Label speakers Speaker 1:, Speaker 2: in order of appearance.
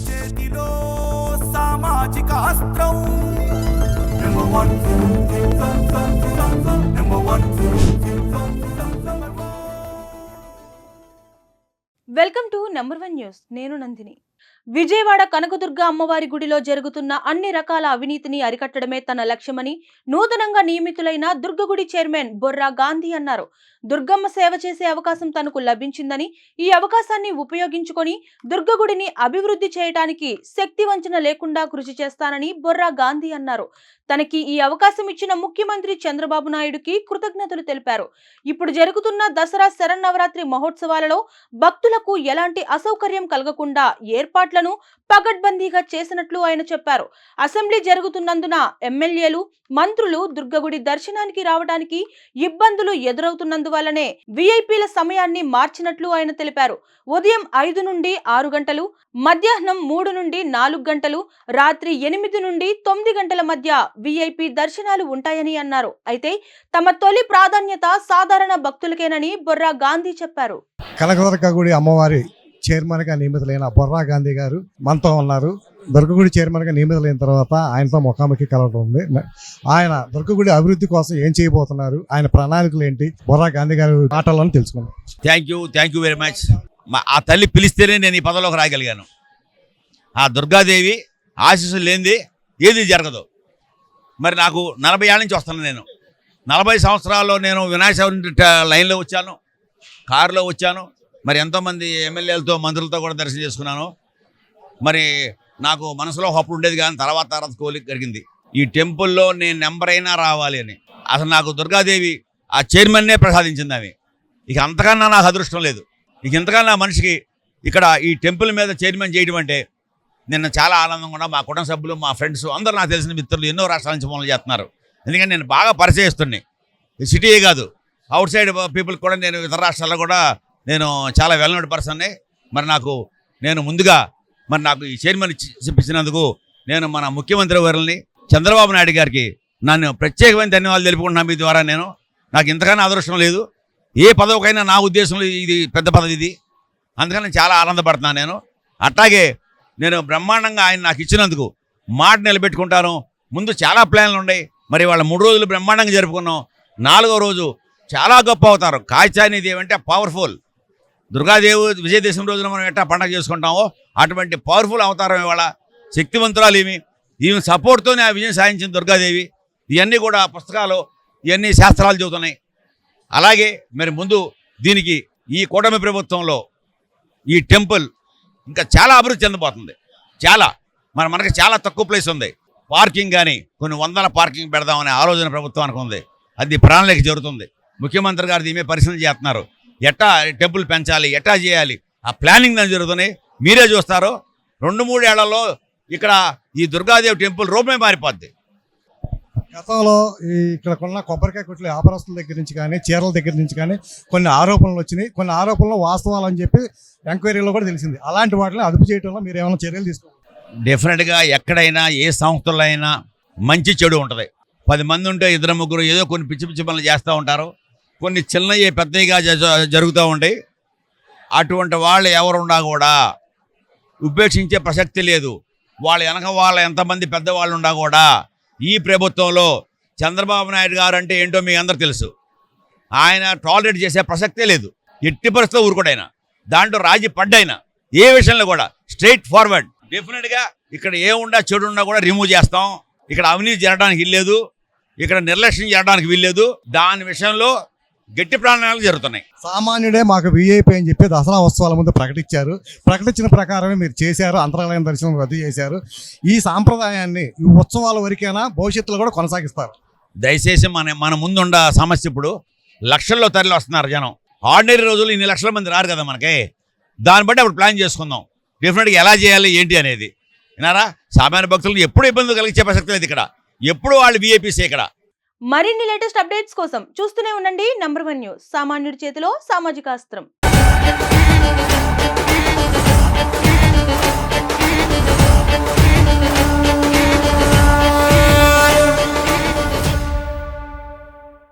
Speaker 1: చేతిలో సామాజిక అస్త్రం number 1
Speaker 2: welcome to number 1 news. నేను నందిని. విజయవాడ కనకదుర్గ అమ్మవారి గుడిలో జరుగుతున్న అన్ని రకాల అవినీతిని అరికట్టడమే తన లక్ష్యమని నూతనంగా నియమితులైన దుర్గగుడి చైర్మన్ బొర్రా గాంధీ అన్నారు. దుర్గమ్మ సేవ చేసే అవకాశం తనకు లభించిందని, ఈ అవకాశాన్ని ఉపయోగించుకొని దుర్గగుడిని అభివృద్ధి చేయడానికి శక్తి వంచన లేకుండా కృషి చేస్తానని బొర్రా గాంధీ అన్నారు. తనకి ఈ అవకాశం ఇచ్చిన ముఖ్యమంత్రి చంద్రబాబు నాయుడుకి కృతజ్ఞతలు తెలిపారు. ఇప్పుడు జరుగుతున్న దసరా శరన్నవరాత్రి మహోత్సవాలలో భక్తులకు ఎలాంటి అసౌకర్యం కలగకుండా ఏర్పాట్లను పకడ్బందీగా చేసినట్లు ఆయన చెప్పారు. అసెంబ్లీ జరుగుతున్నందున ఎమ్మెల్యేలు, మంత్రులు దుర్గగుడి దర్శనానికి రావడానికి ఇబ్బందులు ఎదురవుతున్నందువల్లనే విఐపీల సమయాన్ని మార్చినట్లు ఆయన తెలిపారు. ఉదయం 5 నుండి 6 గంటలు, మధ్యాహ్నం 3 నుండి 4 గంటలు, రాత్రి 8 నుండి 9 గంటల మధ్య విఐపీ దర్శనాలు ఉంటాయని అన్నారు. అయితే తమ తొలి ప్రాధాన్యత సాధారణ భక్తులకేనని బొర్రా గాంధీ చెప్పారు.
Speaker 3: కనకదుర్గ గుడి అమ్మవారి చైర్మన్గా నియమితులైన బొర్రా గాంధీ గారు మనతో ఉన్నారు. దుర్గగుడి చైర్మన్గా నియమితులైన తర్వాత ఆయనతో ముఖాముఖి కలవడం ఉంది. ఆయన దుర్గగుడి అభివృద్ధి కోసం ఏం చేయబోతున్నారు, ఆయన ప్రణాళికలు ఏంటి, బొర్రా గాంధీ గారి మాటలను తెలుసుకున్నాం.
Speaker 4: Thank you very much. ఆ తల్లి పిలిస్తేనే నేను ఈ పదవిలోకి రాగలిగాను. ఆ దుర్గాదేవి ఆశీస్సులు లేనిది ఏది జరగదు. మరి నాకు 40 ఏళ్ళ నుంచి వస్తాను. నేను 40 సంవత్సరాల్లో నేను వినాయక చవితి లైన్లో వచ్చాను, కారులో వచ్చాను. మరి ఎంతోమంది ఎమ్మెల్యేలతో, మంత్రులతో కూడా దర్శనం చేసుకున్నాను. మరి నాకు మనసులో హప్పు ఉండేది కానీ తర్వాత కోలిక జరిగింది. ఈ టెంపుల్లో నేను నెంబర్ అయినా రావాలి అని. అసలు నాకు దుర్గాదేవి ఆ చైర్మన్నే ప్రసాదించింది. ఆమె ఇక అంతకన్నా నాకు అదృష్టం లేదు. ఇక ఇంతకన్నా మనిషికి ఇక్కడ ఈ టెంపుల్ మీద చైర్మన్ చేయడం అంటే నిన్న చాలా ఆనందంగా ఉన్నా. మా కుటుంబ సభ్యులు, మా ఫ్రెండ్స్ అందరూ, నాకు తెలిసిన మిత్రులు ఎన్నో రాష్ట్రాల నుంచి పనులు చేస్తున్నారు. ఎందుకంటే నేను బాగా పరిచయిస్తున్నాయి. ఈ సిటీయే కాదు, అవుట్ సైడ్ పీపుల్ కూడా నేను ఇతర రాష్ట్రాల్లో కూడా నేను చాలా వెల్ నోన్ పర్సన్ని. మరి నేను ముందుగా నాకు ఈ చైర్మన్ ఇచ్చినందుకు నేను మన ముఖ్యమంత్రి వర్యుల్ని చంద్రబాబు నాయుడు గారికి నన్ను ప్రత్యేకమైన ధన్యవాదాలు తెలుపుకుంటున్నాను. మీ ద్వారా నాకు ఇంతకన్నా అదృష్టం లేదు. ఏ పదవికైనా నా ఉద్దేశంలో ఇది పెద్ద పదవి ఇది. అందుకని చాలా ఆనందపడుతున్నాను నేను. అట్లాగే నేను బ్రహ్మాండంగా ఆయన నాకు ఇచ్చినందుకు మాట నిలబెట్టుకుంటాను. ముందు చాలా ప్లాన్లు ఉన్నాయి. మరి వాళ్ళ 3 రోజులు బ్రహ్మాండంగా జరుపుకున్నాం. 4వ రోజు చాలా గొప్ప అవుతారు. కాచాయనిది ఏమంటే పవర్ఫుల్. దుర్గాదేవి విజయదశమి రోజున మనం ఎట్టా పండగ చేసుకుంటామో అటువంటి పవర్ఫుల్ అవతారం ఇవాళ. శక్తివంతురాలు ఈమె సపోర్ట్తోనే ఆ విజయం సాధించిన దుర్గాదేవి. ఇవన్నీ కూడా పుస్తకాలు, ఇవన్నీ శాస్త్రాలు చెబుతున్నాయి. అలాగే మరి ముందు దీనికి ఈ కూటమి ప్రభుత్వంలో ఈ టెంపుల్ ఇంకా చాలా అభివృద్ధి చెందబోతుంది. మనకి చాలా తక్కువ ప్లేస్ ఉంది. పార్కింగ్ కానీ కొన్ని వందల పార్కింగ్ పెడదామనే ఆలోచన ప్రభుత్వానికి ఉంది. అది ప్రణాళిక జరుగుతుంది. ముఖ్యమంత్రి గారు దీని మీద పరిశీలన చేస్తున్నారు. ఎట్టా టెంపుల్ పెంచాలి, ఎట్టా చేయాలి, ఆ ప్లానింగ్ దాన్ని జరుగుతున్నాయి. మీరే చూస్తారు 2-3 ఏళ్లలో ఇక్కడ ఈ దుర్గాదేవి టెంపుల్ రూపమే మారిపోద్ది.
Speaker 3: గతంలో ఇక్కడ కొన్న కొబ్బరికాయ కొట్ల వ్యాపారస్తుల దగ్గర నుంచి కానీ, చీరల దగ్గర నుంచి కానీ కొన్ని ఆరోపణలు వచ్చినాయి. కొన్ని ఆరోపణలు వాస్తవాలు అని చెప్పి ఎంక్వైరీలో కూడా తెలిసింది. అలాంటి వాటిని అదుపు చేయడంలో మీరు ఏమైనా చర్యలు తీసుకోవాలి?
Speaker 4: డెఫినెట్గా ఎక్కడైనా ఏ సంస్థలో అయినా మంచి చెడు ఉంటుంది. 10 మంది ఉంటే 2-3 ఏదో కొన్ని పిచ్చి పనులు చేస్తూ ఉంటారు. కొన్ని చిన్నవి పెద్దగా జరుగుతూ ఉంటాయి. అటువంటి వాళ్ళు ఎవరున్నా కూడా ఉపేక్షించే ప్రసక్తి లేదు. వాళ్ళ ఎంతమంది పెద్దవాళ్ళు ఉన్నా కూడా ఈ ప్రభుత్వంలో చంద్రబాబు నాయుడు గారు అంటే ఏంటో మీ అందరూ తెలుసు. ఆయన టాలరేట్ చేసే ప్రసక్తే లేదు. ఎట్టి పరిస్థితిలో ఊరుకోడైనా, దాంట్లో రాజీ పడ్డైనా, ఏ విషయంలో కూడా స్ట్రైట్ ఫార్వర్డ్. డెఫినెట్గా ఇక్కడ ఏముండా చెడున్నా కూడా రిమూవ్ చేస్తాం. ఇక్కడ అవినీతి జరగడానికి వీల్లేదు, ఇక్కడ నిర్లక్ష్యం జరగడానికి వీల్లేదు. దాని విషయంలో గట్టి ప్రణాళికలు జరుగుతున్నాయి.
Speaker 3: సామాన్యుడే మాకు విఐపీ అని చెప్పి దసరా ఉత్సవాల ముందు ప్రకటించారు. ప్రకటించిన ప్రకారమే మీరు చేశారు. అంతరాలయం దర్శనం రద్దు చేశారు. ఈ సాంప్రదాయాన్ని ఈ ఉత్సవాల వరకైనా భవిష్యత్తులో కూడా కొనసాగిస్తారు.
Speaker 4: దయచేసి మన ముందుండ సమస్య ఇప్పుడు లక్షల్లో తరలి వస్తున్నారు జనం. ఆర్డినరీ రోజులు ఇన్ని లక్షల మంది రారు కదా మనకి. దాన్ని బట్టి అప్పుడు ప్లాన్ చేసుకుందాం డెఫినెట్గా ఎలా చేయాలి ఏంటి అనేది. వినారా, సామాన్య భక్తులను ఎప్పుడు ఇబ్బంది కలిగించే ప్రసక్తి లేదు. ఇక్కడ ఎప్పుడు వాళ్ళు విఐపీసీ. ఇక్కడ
Speaker 2: మరిన్ని లేటెస్ట్ అప్డేట్స్ కోసం చూస్తూనే ఉండండి నంబర్ 1 న్యూస్. సామాన్యుడి చేతిలో సామాజిక అస్త్రం.